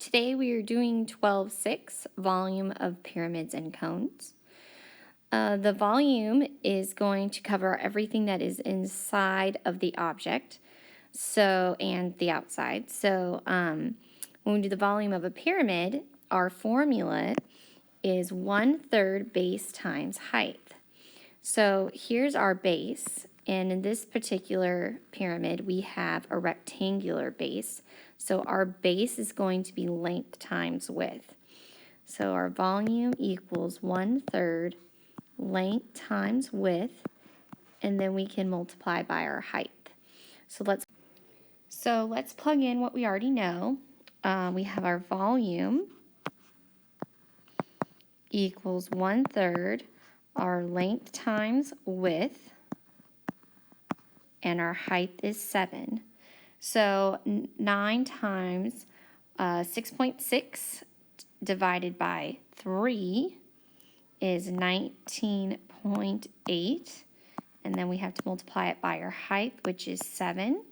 Today we are doing 12.6, volume of pyramids and cones. The volume is going to cover everything that is inside of the object, and the outside. When we do the volume of a pyramid, our formula is 1/3 base times height. So here's our base, and in this particular pyramid, we have a rectangular base. So our base is going to be length times width. So our volume equals 1/3 length times width, and then we can multiply by our height. So let's plug in what we already know. We have our volume equals 1/3 our length times width, and our height is 7. So 9 times 6.6 divided by 3 is 19.8, and then we have to multiply it by our height, which is 7.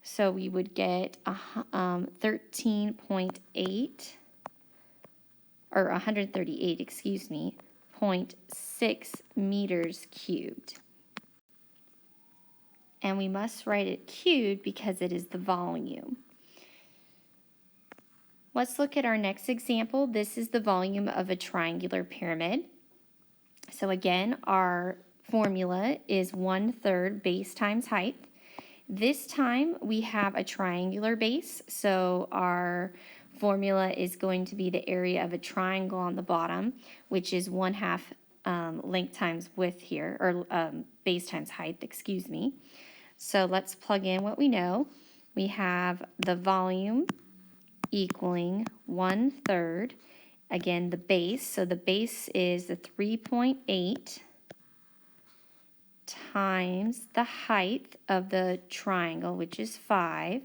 So we would get 13.8, or 138, excuse me, 0.6 meters cubed. And we must write it cubed because it is the volume. Let's look at our next example. This is the volume of a triangular pyramid. So again, our formula is 1/3 base times height. This time we have a triangular base, so our formula is going to be the area of a triangle on the bottom, which is 1/2 length times width here, or base times height, excuse me. So let's plug in what we know. We have the volume equaling 1/3. Again, the base, so the base is the 3.8 times the height of the triangle, which is 5.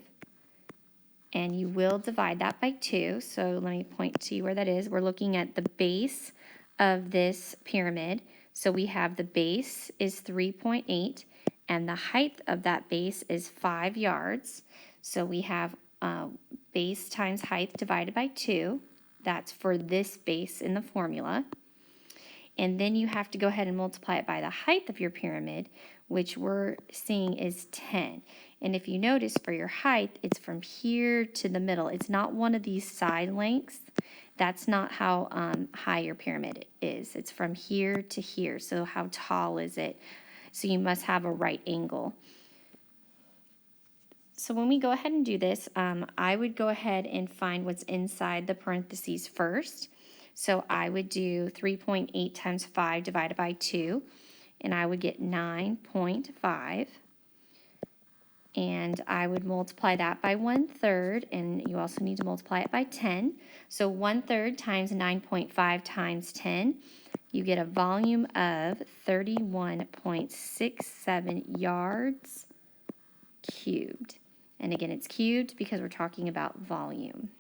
And you will divide that by 2. So let me point to you where that is. We're looking at the base of this pyramid. So we have the base is 3.8, and the height of that base is 5 yards. So we have base times height divided by 2. That's for this base in the formula. And then you have to go ahead and multiply it by the height of your pyramid, which we're seeing is 10. And if you notice, for your height, it's from here to the middle. It's not one of these side lengths. That's not how high your pyramid is. It's from here to here. So how tall is it? So you must have a right angle. So when we go ahead and do this, I would go ahead and find what's inside the parentheses first. So I would do 3.8 times 5 divided by 2, and I would get 9.5. And I would multiply that by 1/3, and you also need to multiply it by 10. So 1/3 times 9.5 times 10, you get a volume of 31.67 yards cubed. And again, it's cubed because we're talking about volume.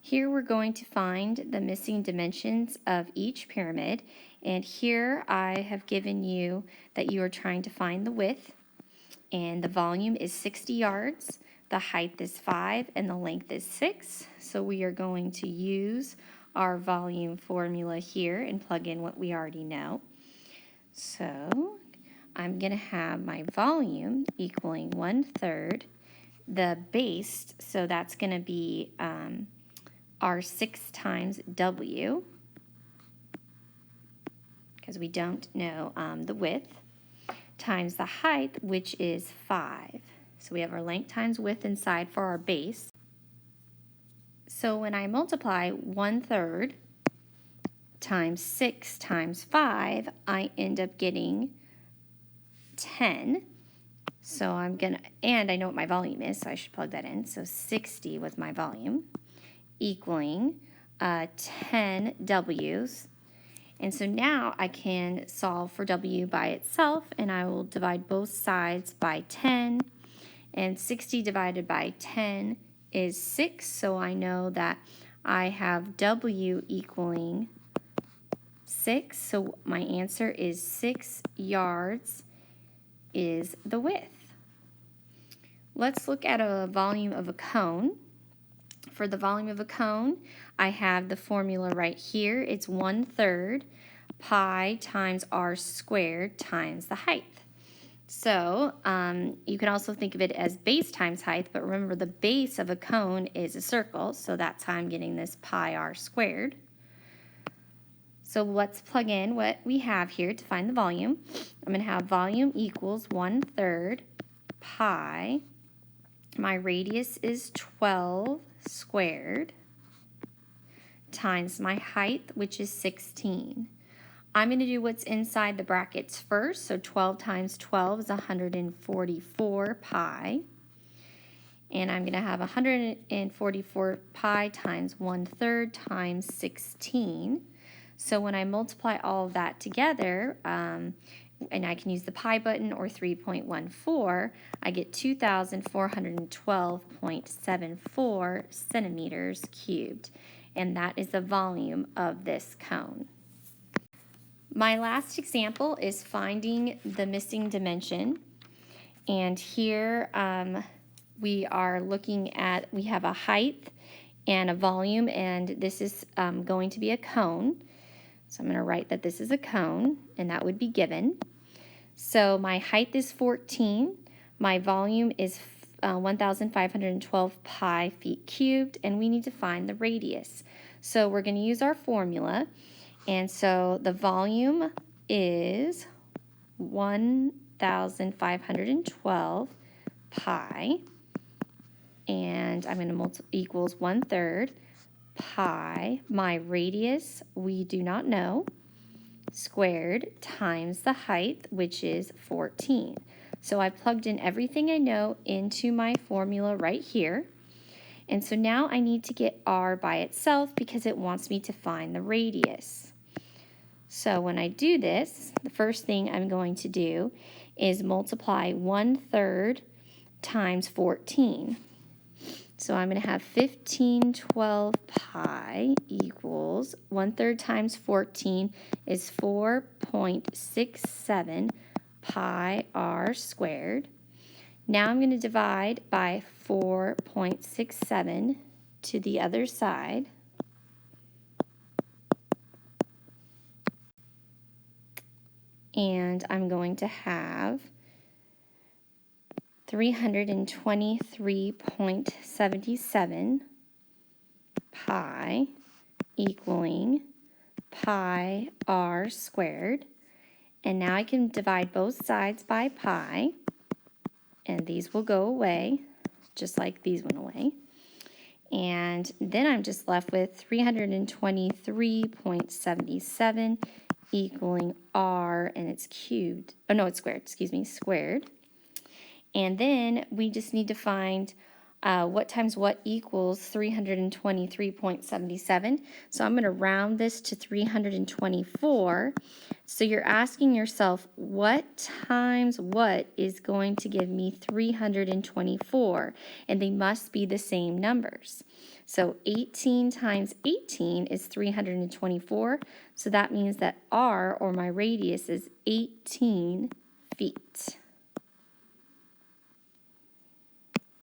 Here we're going to find the missing dimensions of each pyramid, and here I have given you that you are trying to find the width, and the volume is 60 yards, the height is 5, and the length is 6. So we are going to use our volume formula here and plug in what we already know. So I'm going to have my volume equaling 1/3 the base, so that's going to be our 6 times W, because we don't know the width, times the height, which is 5. So we have our length times width inside for our base. So when I multiply 1/3 times 6 times 5, I end up getting 10. So and I know what my volume is, so I should plug that in. So 60 was my volume, equaling 10 W's. And so now I can solve for W by itself, and I will divide both sides by 10. And 60 divided by 10 is 6, so I know that I have W equaling 6. So my answer is 6 yards is the width. Let's look at a volume of a cone. for the volume of a cone, I have the formula right here. It's 1/3 pi times r squared times the height. So you can also think of it as base times height, but remember the base of a cone is a circle, so that's how I'm getting this pi r squared. So let's plug in what we have here to find the volume. I'm going to have volume equals 1/3 pi. My radius is 12 squared times my height, which is 16. I'm going to do what's inside the brackets first. So 12 times 12 is 144 pi. And I'm going to have 144 pi times 1/3 times 16. So when I multiply all of that together, and I can use the pi button or 3.14, I get 2,412.74 centimeters cubed. And that is the volume of this cone. My last example is finding the missing dimension. And here we are looking at, we have a height and a volume, and this is going to be a cone. So I'm going to write that this is a cone, and that would be given. So my height is 14. My volume is 1,512 pi feet cubed, and we need to find the radius. So we're going to use our formula. And so the volume is 1,512 pi, and I'm going to equals 1/3 pi. My radius, we do not know, squared times the height, which is 14. So I plugged in everything I know into my formula right here. And so now I need to get r by itself because it wants me to find the radius. So when I do this, the first thing I'm going to do is multiply 1/3 times 14. So I'm going to have 1512 pi equals 1/3 times 14 is 4.67 pi r squared. Now I'm going to divide by 4.67 to the other side. And I'm going to have 323.77 pi equaling pi r squared. And now I can divide both sides by pi, and these will go away, just like these went away. And then I'm just left with 323.77 equaling r, and it's cubed. Oh no, it's squared, excuse me, squared. And then we just need to find what times what equals 323.77. So I'm going to round this to 324. So you're asking yourself, what times what is going to give me 324? And they must be the same numbers. So 18 times 18 is 324. So that means that r, or my radius, is 18 feet.